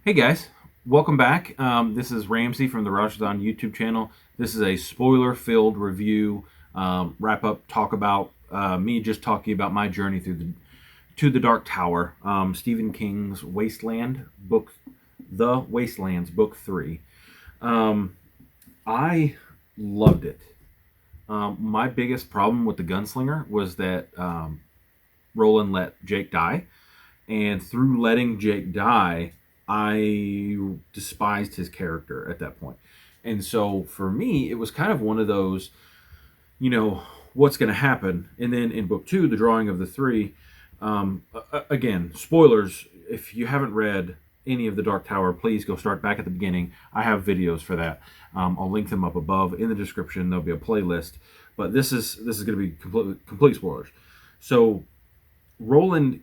Hey guys, welcome back. This is Ramsey from the Rajathon YouTube channel. This is a spoiler-filled review, wrap up, talk about me just talking about my journey through the Dark Tower, Stephen King's The Wastelands, book 3. I loved it. My biggest problem with the gunslinger was that Roland let Jake die, and through letting Jake die, I despised his character at that point. And so for me, it was kind of one of those, you know, what's going to happen. And then in book 2, the drawing of the three, again, spoilers. If you haven't read any of the Dark Tower, please go start back at the beginning. I have videos for that. I'll link them up above in the description. There'll be a playlist. But this is going to be complete spoilers. So Roland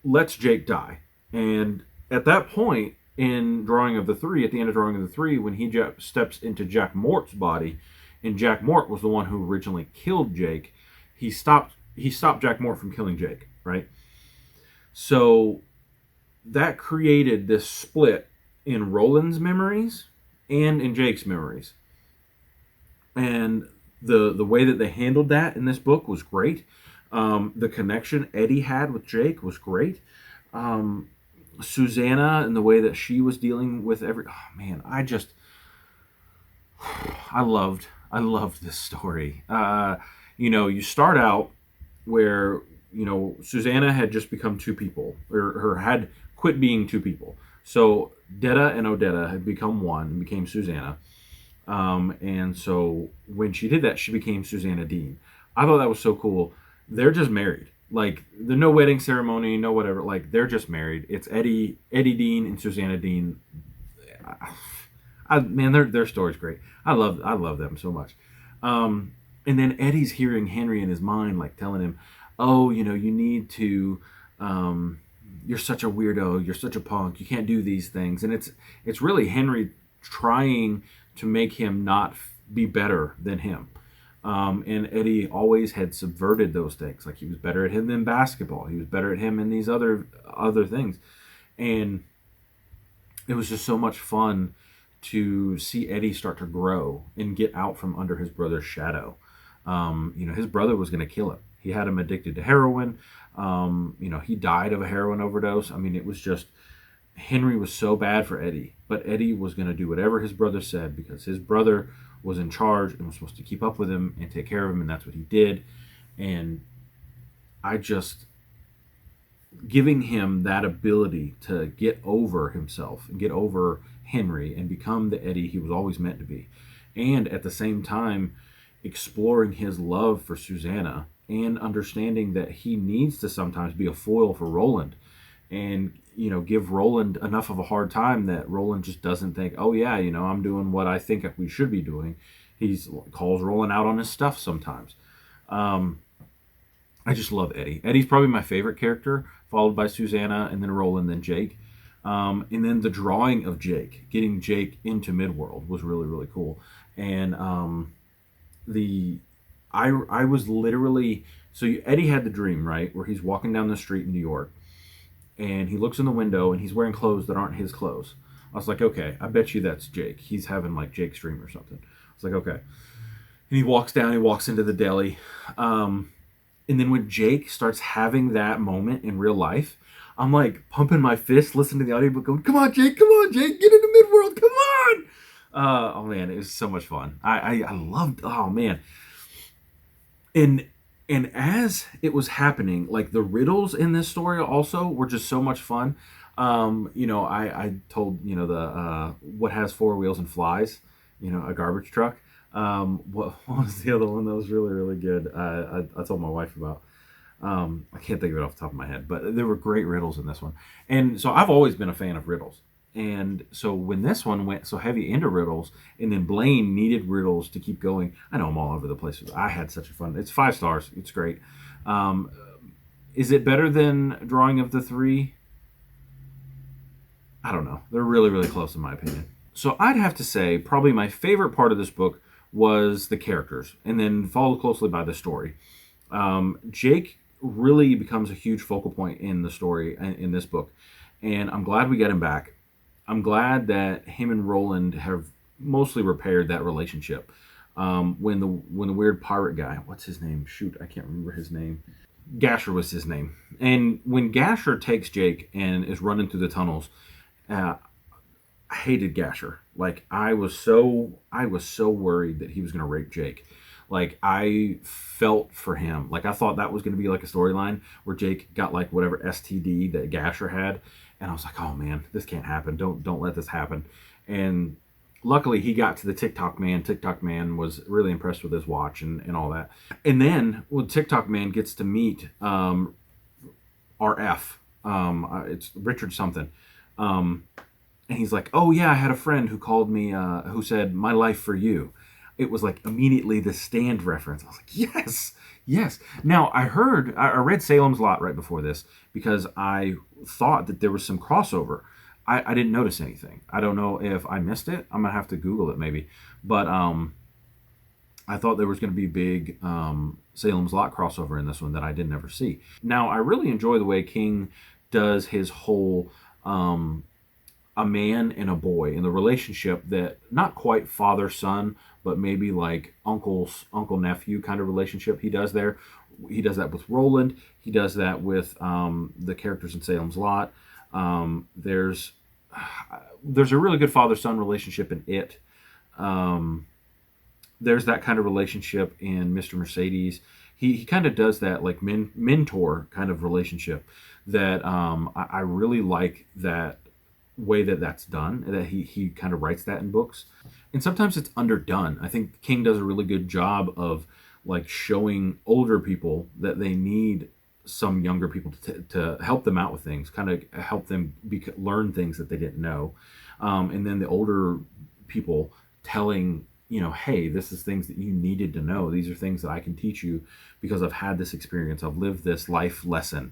lets Jake die, and at that point in Drawing of the Three, at the end of Drawing of the Three, when he steps into Jack Mort's body, and Jack Mort was the one who originally killed Jake, he stopped Jack Mort from killing Jake, right? So that created this split in Roland's memories and in Jake's memories. And the way that they handled that in this book was great. The connection Eddie had with Jake was great. Susanna and the way that she was dealing with I loved this story. You start out where, Susanna had just become two people, or had quit being two people. So Detta and Odetta had become one and became Susanna. And so when she did that, she became Susanna Dean. I thought that was so cool. They're just married. Like, there's no wedding ceremony, no whatever. Like, they're just married. It's Eddie Dean and Susanna Dean. Man, their story's great. I love them so much. And then Eddie's hearing Henry in his mind, like telling him, "Oh, you need to. You're such a weirdo. You're such a punk. You can't do these things." And it's really Henry trying to make him not be better than him. And Eddie always had subverted those things. Like, he was better at him than basketball. He was better at him in these other things. And it was just so much fun to see Eddie start to grow and get out from under his brother's shadow. His brother was going to kill him. He had him addicted to heroin. He died of a heroin overdose. I mean, it was just, Henry was so bad for Eddie. But Eddie was going to do whatever his brother said, because his brother was in charge and was supposed to keep up with him and take care of him, and that's what he did. And giving him that ability to get over himself and get over Henry and become the Eddie he was always meant to be, and at the same time exploring his love for Susanna and understanding that he needs to sometimes be a foil for Roland, and give Roland enough of a hard time that Roland just doesn't think, "Oh yeah, I'm doing what I think we should be doing." He calls Roland out on his stuff sometimes. I just love Eddie. Eddie's probably my favorite character, followed by Susanna, and then Roland, then Jake. And then the drawing of Jake, getting Jake into Midworld, was really, really cool. And I was literally, Eddie had the dream, right, where he's walking down the street in New York, and he looks in the window and he's wearing clothes that aren't his clothes. I was like, okay, I bet you that's Jake. He's having like Jake's dream or something. I was like, okay. And he walks down, he walks into the deli. And then when Jake starts having that moment in real life, I'm like pumping my fist, listening to the audiobook, going, come on, Jake, get into Midworld, come on. Oh man, it was so much fun. I loved, oh man. And as it was happening, like, the riddles in this story also were just so much fun. I told, the what has four wheels and flies, a garbage truck. What was the other one that was really, really good? I told my wife about. I can't think of it off the top of my head, but there were great riddles in this one. And so I've always been a fan of riddles. And so when this one went so heavy into riddles, and then Blaine needed riddles to keep going, I know I'm all over the place. I had such a fun. It's 5 stars. It's great. Is it better than Drawing of the Three? I don't know. They're really, really close in my opinion. So I'd have to say probably my favorite part of this book was the characters, and then followed closely by the story. Jake really becomes a huge focal point in the story in this book, and I'm glad we get him back. I'm glad that him and Roland have mostly repaired that relationship. When the weird pirate guy, what's his name? Shoot, I can't remember his name. Gasher was his name. And when Gasher takes Jake and is running through the tunnels, uh, I hated Gasher. Like I was so worried that he was going to rape Jake. Like I felt for him. Like I thought that was going to be like a storyline where Jake got like whatever STD that Gasher had, and I was like, oh man, this can't happen. Don't let this happen. And luckily he got to the TikTok man. TikTok man was really impressed with his watch and all that. And then when TikTok man gets to meet RF, it's Richard something. Um, and he's like, "Oh yeah, I had a friend who called me, who said my life for you." It was like immediately the Stand reference. I was like, "Yes, yes." Now I read Salem's Lot right before this because I thought that there was some crossover. I didn't notice anything. I don't know if I missed it. I'm gonna have to Google it maybe. But I thought there was going to be big Salem's Lot crossover in this one that I didn't ever see. Now I really enjoy the way King does his whole a man and a boy in the relationship that not quite father son, but maybe like uncle nephew kind of relationship he does there. He does that with Roland. He does that with the characters in Salem's Lot. There's a really good father son relationship in it. Um, there's that kind of relationship in Mr. Mercedes. He kind of does that like mentor kind of relationship that I really like that way that that's done, that he kind of writes that in books. And sometimes it's underdone. I think King does a really good job of like showing older people that they need some younger people to help them out with things, kind of help them learn things that they didn't know. And then the older people telling, hey, this is things that you needed to know. These are things that I can teach you because I've had this experience. I've lived this life lesson.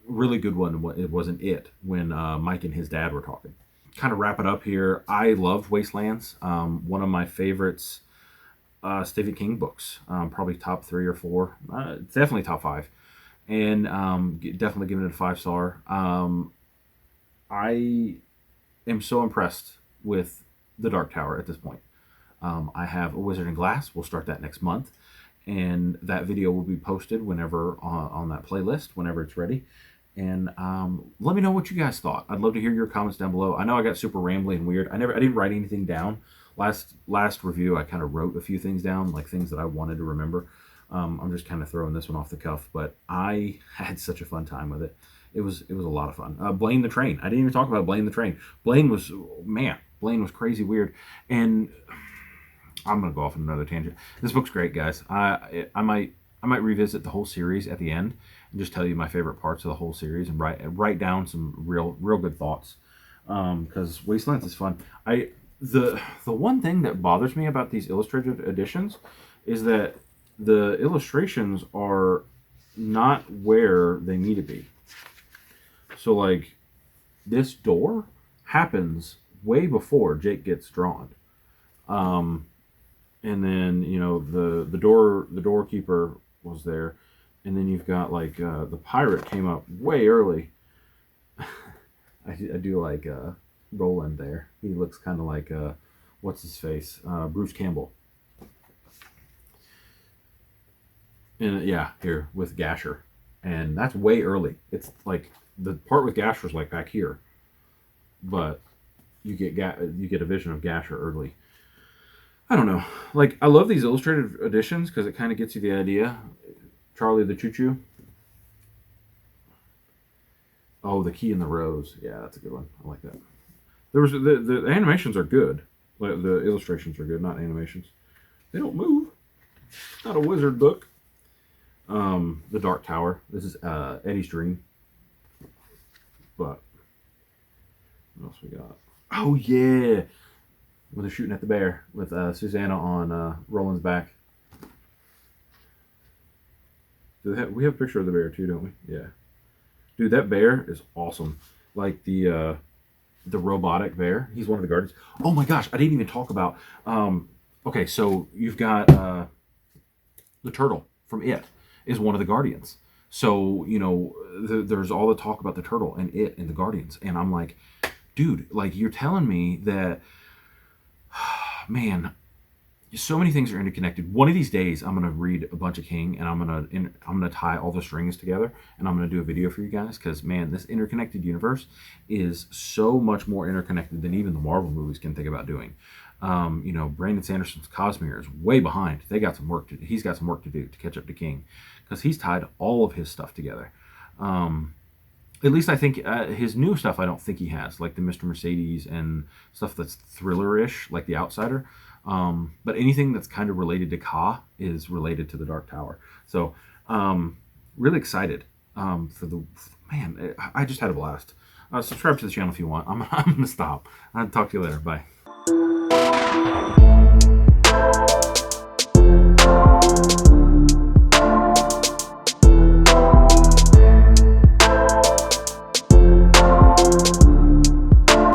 Really good one. It wasn't it when Mike and his dad were talking. Kind of wrap it up here. I loved Wastelands. One of my favorites Stephen King books. Probably top 3 or 4. Definitely top 5. And definitely giving it a 5-star. I am so impressed with The Dark Tower at this point. I have A Wizard in Glass. We'll start that next month. And that video will be posted whenever on that playlist, whenever it's ready. And let me know what you guys thought. I'd love to hear your comments down below. I know I got super rambly and weird. I didn't write anything down. Last review, I kind of wrote a few things down, like things that I wanted to remember. I'm just kind of throwing this one off the cuff, but I had such a fun time with it. It was a lot of fun. Blaine the Train. I didn't even talk about Blaine the Train. Blaine was crazy weird. And I'm gonna go off on another tangent. This book's great, guys. I might revisit the whole series at the end and just tell you my favorite parts of the whole series and write down some real good thoughts. Because Wastelands is fun. The one thing that bothers me about these illustrated editions is that the illustrations are not where they need to be. So like this door happens way before Jake gets drawn. And then the doorkeeper was there, and then you've got like the pirate came up way early. I do like Roland there. He looks kind of like what's his face, Bruce Campbell. And yeah, here with Gasher, and that's way early. It's like the part with Gasher's like back here, but you get a vision of Gasher early. I don't know. Like, I love these illustrated editions because it kind of gets you the idea. Charlie the Choo Choo. Oh, The Key and the Rose. Yeah, that's a good one. I like that. There was the animations are good. Like, the illustrations are good, not animations. They don't move. It's not a wizard book. The Dark Tower. This is Eddie's Dream. But what else we got? Oh yeah. When they're shooting at the bear with Susanna on Roland's back. We have a picture of the bear too, don't we? Yeah. Dude, that bear is awesome. Like the robotic bear. He's one of the guardians. Oh my gosh, I didn't even talk about. Okay, so you've got the turtle from It is one of the guardians. So there's all the talk about the turtle and It and the guardians, and I'm like, dude, like you're telling me that, man, so many things are interconnected. One of these days, I'm gonna read a bunch of King, and I'm gonna tie all the strings together, and I'm gonna do a video for you guys. Because man, this interconnected universe is so much more interconnected than even the Marvel movies can think about doing. You know, Brandon Sanderson's Cosmere is way behind. They got some work to. He's got some work to do to catch up to King, because he's tied all of his stuff together. At least I think his new stuff, I don't think he has, like the Mr. Mercedes and stuff that's thriller-ish, like The Outsider. But anything that's kind of related to Ka is related to the Dark Tower. So really excited for the man. I just had a blast. Subscribe to the channel if you want. I'm gonna stop. I'll talk to you later. Bye.